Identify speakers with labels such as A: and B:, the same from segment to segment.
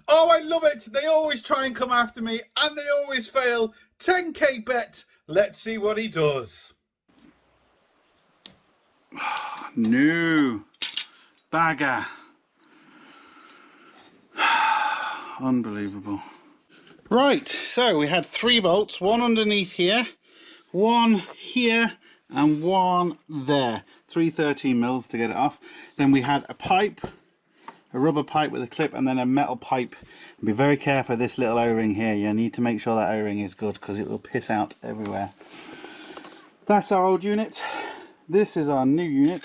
A: Oh, I love it. They always try and come after me and they always fail. 10k bet. Let's see what he does.
B: No. Bagger. Unbelievable. Right, so we had 3 bolts, one underneath here, one here, and one there. 313 mils to get it off. Then we had a pipe, a rubber pipe with a clip, and then a metal pipe. Be very careful of this little O-ring here. You need to make sure that O-ring is good because it will piss out everywhere. That's our old unit. This is our new unit.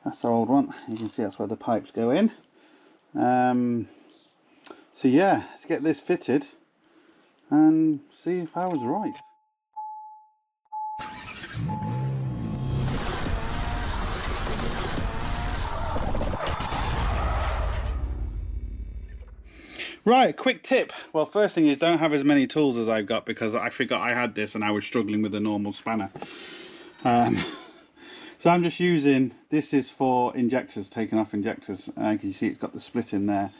B: That's our old one. You can see that's where the pipes go in. So yeah, let's get this fitted and see if I was right. Right, quick tip. Well, first thing is don't have as many tools as I've got because I forgot I had this and I was struggling with a normal spanner. So I'm just using, this is for injectors, taking off injectors. You can see it's got the split in there,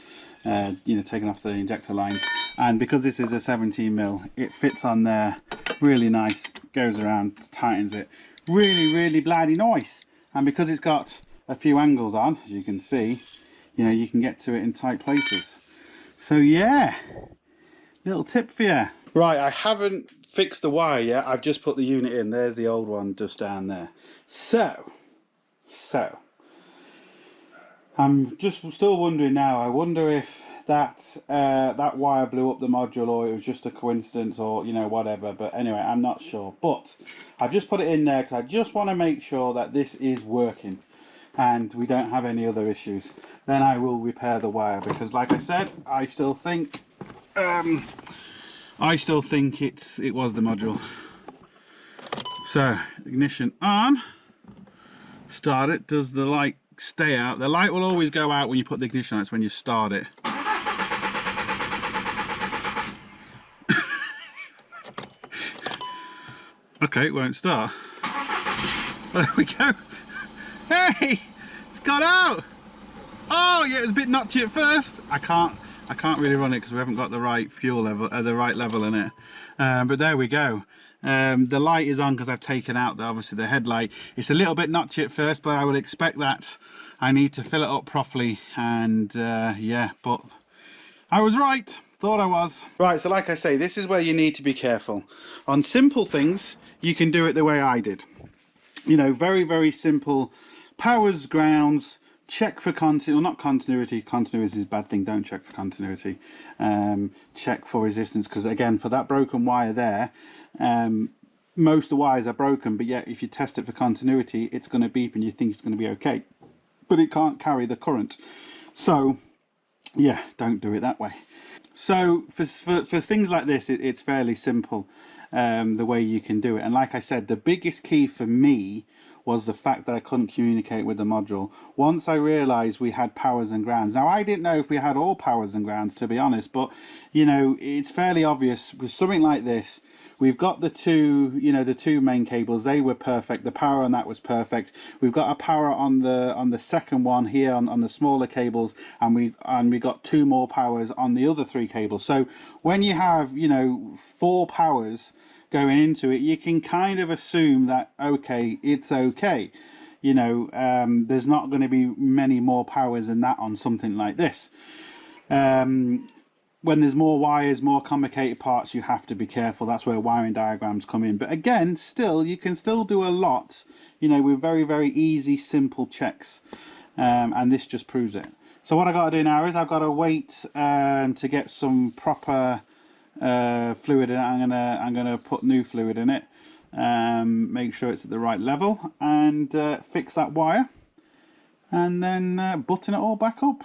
B: you know, taking off the injector lines. And because this is a 17mm, it fits on there really nice, goes around, tightens it. Really bloody nice. And because it's got a few angles on, as you can see, you know, you can get to it in tight places. So yeah, little tip for you. Right, I haven't fixed the wire yet. I've just put the unit in. There's the old one just down there. So I'm just still wondering now. I wonder if that that wire blew up the module, or it was just a coincidence, or you know, whatever. But anyway, I'm not sure. But I've just put it in there because I just want to make sure that this is working and we don't have any other issues. Then I will repair the wire because, like I said, I still think it was the module. So ignition on, start it. Does the light stay out? The light will always go out when you put the ignition on. It's when you start it. Okay, it won't start. There we go. Hey, it's got out. Oh yeah, it's a bit notchy at first. I can't really run it because we haven't got the right fuel level, the right level in it. But there we go. The light is on because I've taken out obviously the headlight. It's a little bit notchy at first, but I will expect that I need to fill it up properly. And yeah, but I was right. Thought I was. Right, so like I say, this is where you need to be careful. On simple things, you can do it the way I did. You know, very simple. Powers, grounds, check for continuity, well, not continuity. Continuity is a bad thing. Don't check for continuity. Check for resistance, because again, for that broken wire there, most of the wires are broken, but yet if you test it for continuity, it's going to beep and you think it's going to be okay, but it can't carry the current. So yeah, don't do it that way. So for things like this, it's fairly simple, the way you can do it. And like I said, the biggest key for me was the fact that I couldn't communicate with the module. Once I realized we had powers and grounds. Now, I didn't know if we had all powers and grounds, to be honest, but you know, it's fairly obvious with something like this. We've got the two, you know, the two main cables. They were perfect. The power on that was perfect. We've got a power on the second one here on the smaller cables, and we got 2 more powers on the other 3 cables. So when you have, you know, 4 powers going into it, you can kind of assume that okay, it's okay. You know, there's not going to be many more powers than that on something like this. When there's more wires, more complicated parts, you have to be careful. That's where wiring diagrams come in. But again, still, you can still do a lot, you know, with very easy, simple checks. And this just proves it. So what I got to do now is I've got to wait to get some proper fluid in it. I'm gonna put new fluid in it, make sure it's at the right level, and fix that wire, and then button it all back up.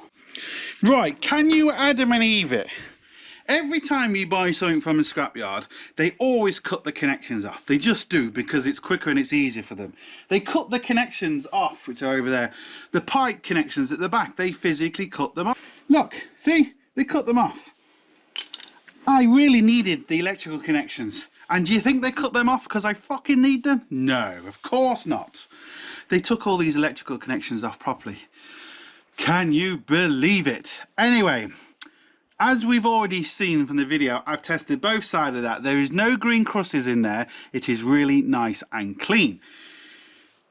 B: Right, can you Adam and Eve it? Every time you buy something from a scrapyard, they always cut the connections off. They just do, because it's quicker and it's easier for them. They cut the connections off, which are over there. The pipe connections at the back, they physically cut them off. Look, see? They cut them off. I really needed the electrical connections. And do you think they cut them off because I fucking need them? No, of course not. They took all these electrical connections off properly. Can you believe it? Anyway, As we've already seen from the video, I've tested both sides of that. There is no green crusties in there. It is really nice and clean.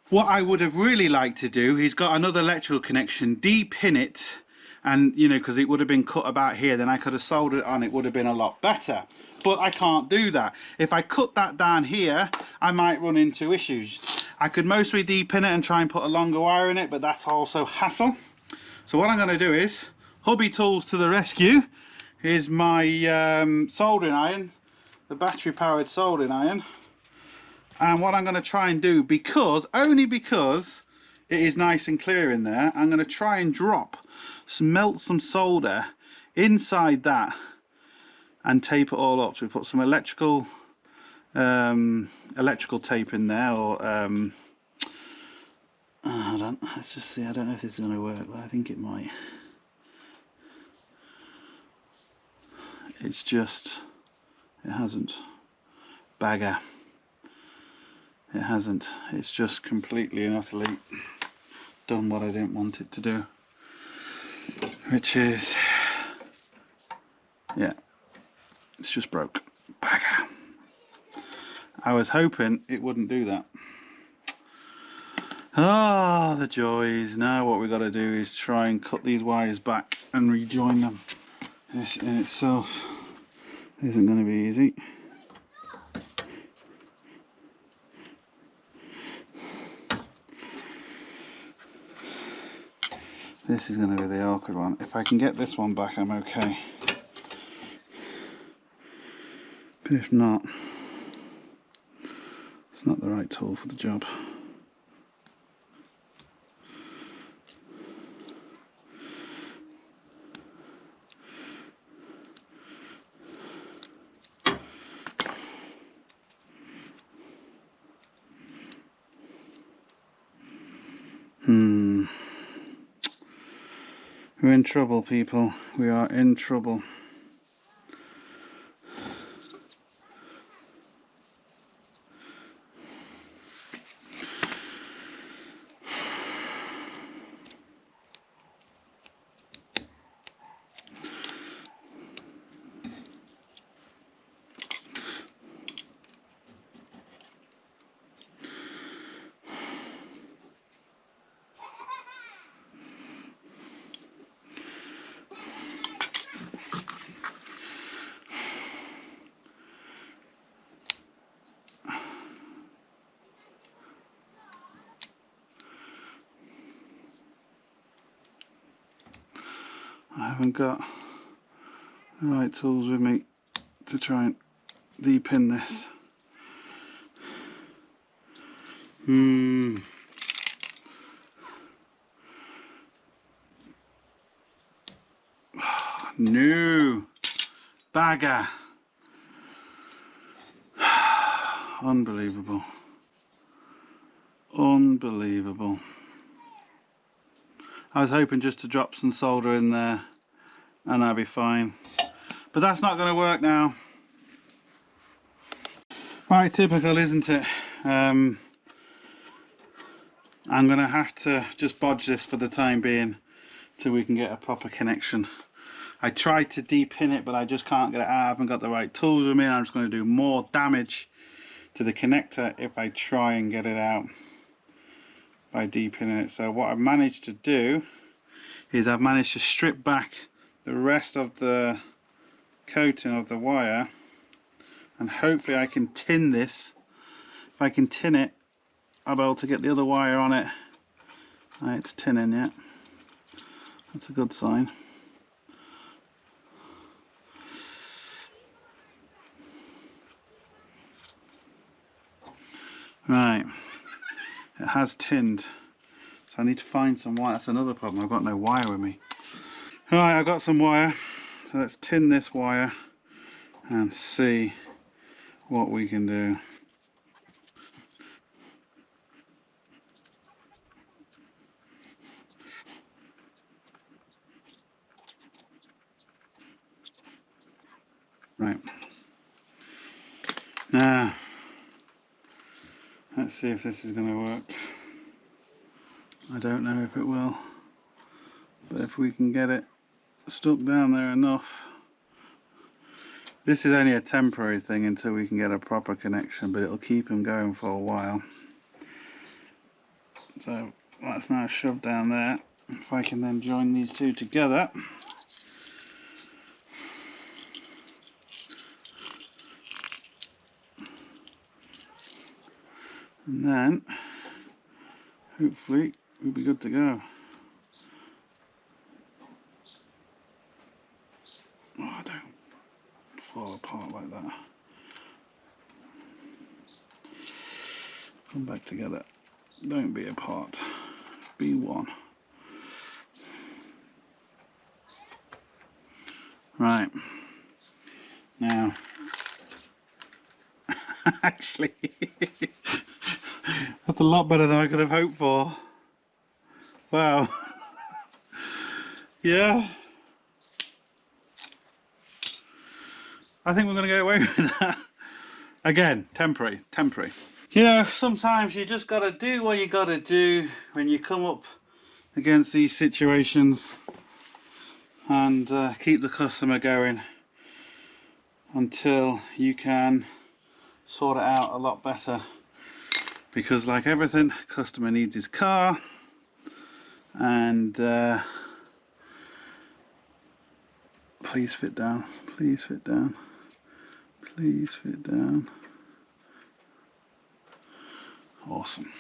B: What I would have really liked to do, he's got another electrical connection, de-pin it, and you know, because it would have been cut about here, then I could have soldered it on, it would have been a lot better. But I can't do that. If I cut that down here, I might run into issues. I could mostly de-pin it and try and put a longer wire in it, but that's also hassle. So what I'm going to do is, hubby tools to the rescue. Here's my soldering iron, the battery powered soldering iron. And what I'm going to try and do, only because it is nice and clear in there, I'm going to try and melt some solder inside that and tape it all up. So we put some electrical tape in there, or let's just see. I don't know if this is going to work, but I think it might. It hasn't. Bagger. It hasn't. It's just completely and utterly done what I didn't want it to do, which is, yeah, it's just broke. Bagger. I was hoping it wouldn't do that. Ah, the joys. Now what we've got to do is try and cut these wires back and rejoin them. This in itself isn't going to be easy. This is going to be the awkward one. If I can get this one back, I'm okay. But if not, it's not the right tool for the job. We're in trouble, people. We are in trouble. I haven't got the right tools with me to try and de-pin this. No, bagger. Unbelievable. Unbelievable. I was hoping just to drop some solder in there and I'll be fine. But that's not going to work now. Right, typical, isn't it? I'm going to have to just bodge this for the time being till we can get a proper connection. I tried to de-pin it, but I just can't get it out. I haven't got the right tools with me, and I'm just going to do more damage to the connector if I try and get it out by de-pinning it. So what I've managed to do is I've managed to strip back the rest of the coating of the wire, and hopefully I can tin this. If I can tin it, I'll be able to get the other wire on it. It's tinning yet. That's a good sign. Right, it has tinned, so I need to find some wire. That's another problem, I've got no wire with me. Right, I've got some wire, so let's tin this wire and see what we can do. Right, now let's see if this is going to work. I don't know if it will, but if we can get it stuck down there enough, This is only a temporary thing until we can get a proper connection, but it'll keep him going for a while. So that's now shoved down there. If I can then join these two together. And then hopefully we'll be good to go. Oh, don't fall apart like that. Come back together. Don't be apart. Be one. Right. Now, actually, that's a lot better than I could have hoped for. Wow. Yeah. I think we're going to get away with that. Again, temporary. You know, sometimes you just got to do what you got to do when you come up against these situations, and keep the customer going until you can sort it out a lot better. Because like everything, customer needs his car, and please fit down, please fit down, please fit down. Awesome.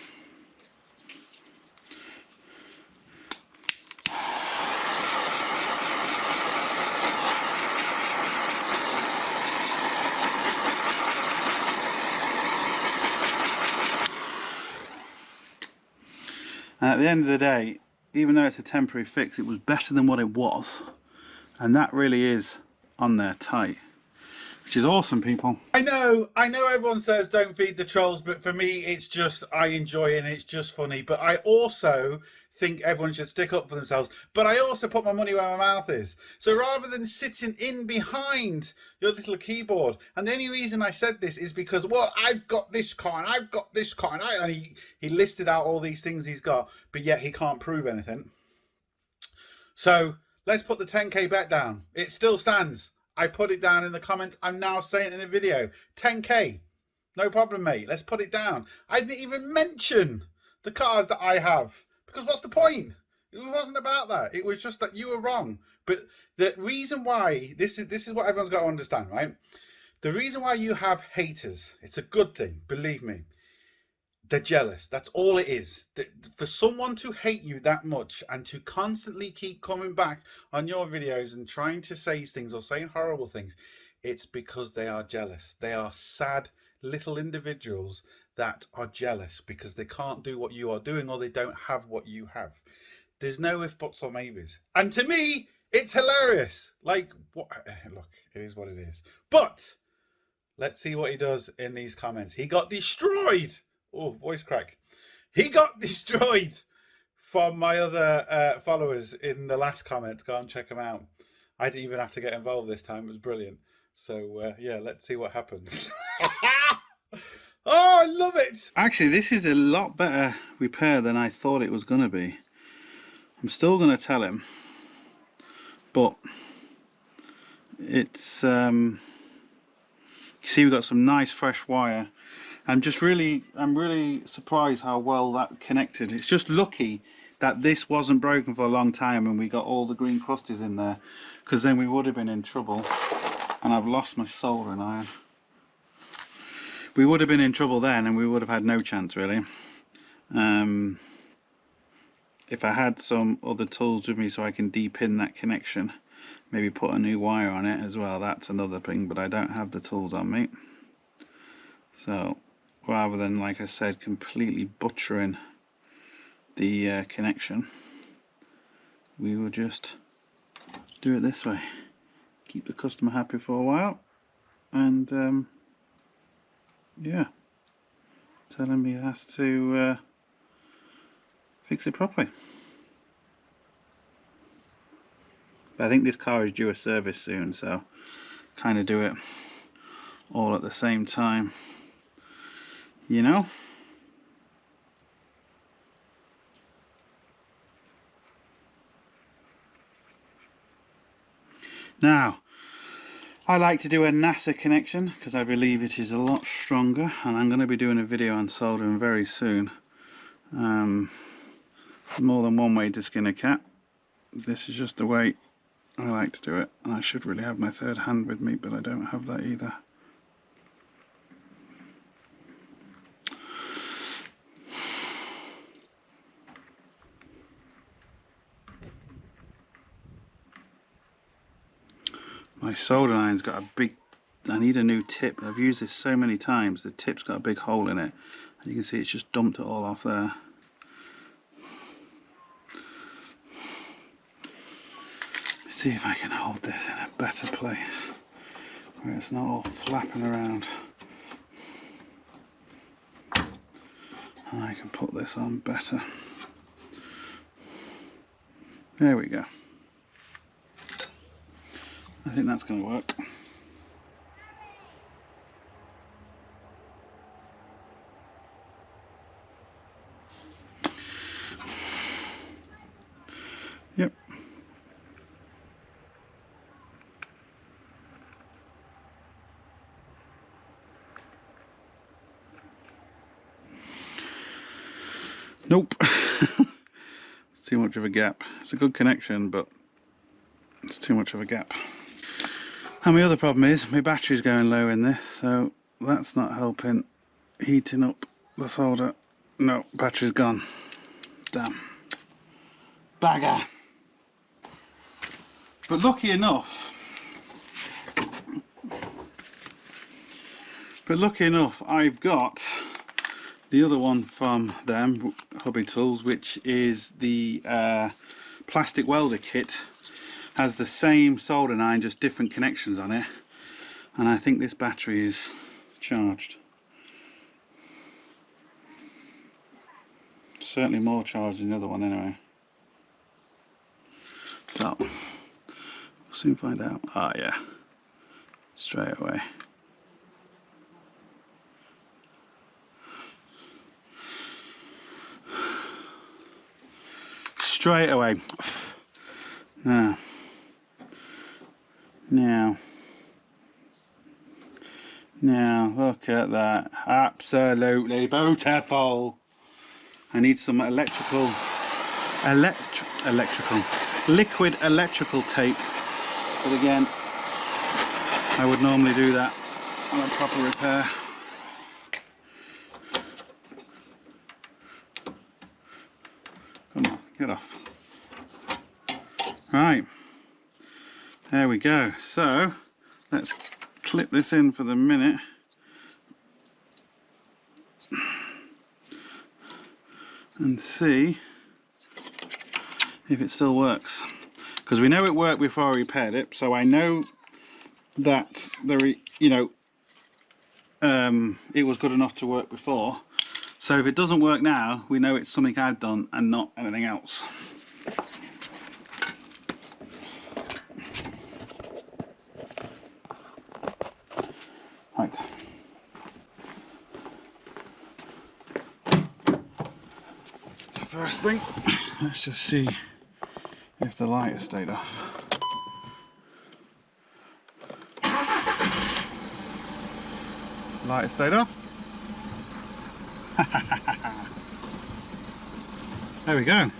B: And at the end of the day, even though it's a temporary fix, it was better than what it was, and that really is on there tight, which is awesome, people.
A: I know everyone says don't feed the trolls, but for me it's just, I enjoy it and it's just funny. But I also think everyone should stick up for themselves, but I also put my money where my mouth is. So rather than sitting in behind your little keyboard, and the only reason I said this is because, well, I've got this car and I've got this car, and he listed out all these things he's got, but yet he can't prove anything. So let's put the 10k bet down. It still stands. I put it down in the comments. I'm now saying it in a video. 10k. No problem, mate. Let's put it down. I didn't even mention the cars that I have, because what's the point? It wasn't about that. It was just that you were wrong. But the reason why, this is what everyone's got to understand, right? The reason why you have haters, it's a good thing, believe me. They're jealous. That's all it is. For someone to hate you that much and to constantly keep coming back on your videos and trying to say things or saying horrible things, it's because they are jealous. They are sad little individuals that are jealous because they can't do what you are doing, or they don't have what you have. There's no if, buts, or maybes. And to me, it's hilarious. Like, what? Look, it is what it is. But let's see what he does in these comments. He got destroyed. Oh, voice crack. He got destroyed from my other followers in the last comment. Go and check them out. I didn't even have to get involved this time. It was brilliant. So, yeah, let's see what happens. Oh, I love it.
B: Actually, this is a lot better repair than I thought it was going to be. I'm still going to tell him, but it's you see, we've got some nice fresh wire. I'm really surprised how well that connected. It's just lucky that this wasn't broken for a long time and we got all the green crusties in there, because then we would have been in trouble. And I've lost my soldering iron. We would have been in trouble then, and we would have had no chance really. If I had some other tools with me so I can de-pin that connection, maybe put a new wire on it as well, that's another thing, but I don't have the tools on me. So rather than, like I said, completely butchering the connection, we will just do it this way. Keep the customer happy for a while, and yeah, tell him he has to fix it properly. But I think this car is due a service soon, so kind of do it all at the same time, you know. Now, I like to do a NASA connection because I believe it is a lot stronger, and I'm going to be doing a video on soldering very soon. More than one way to skin a cat. This is just the way I like to do it, and I should really have my third hand with me, but I don't have that either. My soldering iron's got a big, I need a new tip. I've used this so many times, the tip's got a big hole in it, and you can see it's just dumped it all off there. Let's see if I can hold this in a better place where it's not all flapping around, and I can put this on better. There we go. I think that's going to work. Yep. Nope. It's too much of a gap. It's a good connection, but it's too much of a gap. And my other problem is my battery's going low in this, so that's not helping heating up the solder. No, battery's gone. Damn. Bagger. But lucky enough, I've got the other one from them, Hobby Tools, which is the plastic welder kit. Has the same soldering iron, just different connections on it, and I think this battery is charged. Certainly more charged than the other one anyway. So we'll soon find out. Ah, yeah, straight away. Straight away. Now look at that, absolutely beautiful. I need some liquid electrical tape, but again, I would normally do that on a proper repair. Come on, get off. Right, there we go. So let's clip this in for the minute. And see if it still works, because we know it worked before I repaired it, so I know that it was good enough to work before. So if it doesn't work now, we know it's something I've done and not anything else. Right. So first thing, let's just see if the light has stayed off. Light has stayed off. There we go.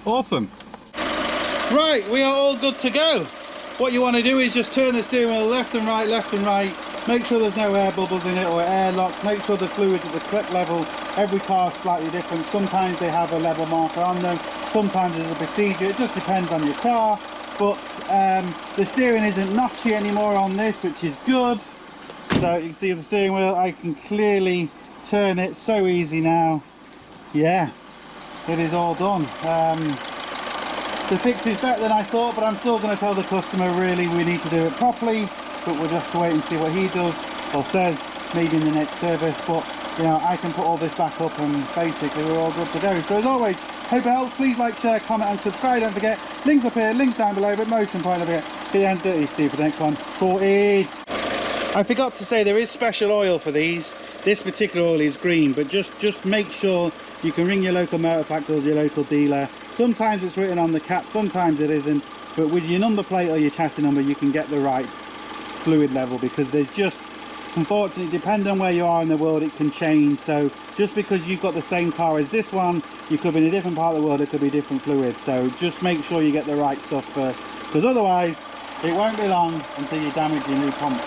B: Awesome. Right, we are all good to go. What you want to do is just turn the steering wheel left and right. Make sure there's no air bubbles in it or air locks. Make sure the fluid's at the correct level. Every car is slightly different. Sometimes they have a level marker on them. Sometimes there's a procedure. It just depends on your car. But the steering isn't notchy anymore on this, which is good. So you can see the steering wheel, I can clearly turn it so easy now. Yeah, it is all done. The fix is better than I thought, but I'm still going to tell the customer really we need to do it properly. But we'll just have to wait and see what he does or says, maybe in the next service. But you know, I can put all this back up and basically we're all good to go. So as always, hope it helps. Please like, share, comment and subscribe. Don't forget, links up here, links down below, but most importantly, don't forget, get your hands dirty. See you for the next one. Sorted. I forgot to say there is special oil for these. This particular oil is green, but just make sure you can ring your local motor factor or your local dealer. Sometimes it's written on the cap, sometimes it isn't, but with your number plate or your chassis number you can get the right fluid level, because there's just, unfortunately, depending on where you are in the world, it can change. So just because you've got the same car as this one, you could be in a different part of the world, it could be different fluids. So just make sure you get the right stuff first, because otherwise it won't be long until you damage your new pump.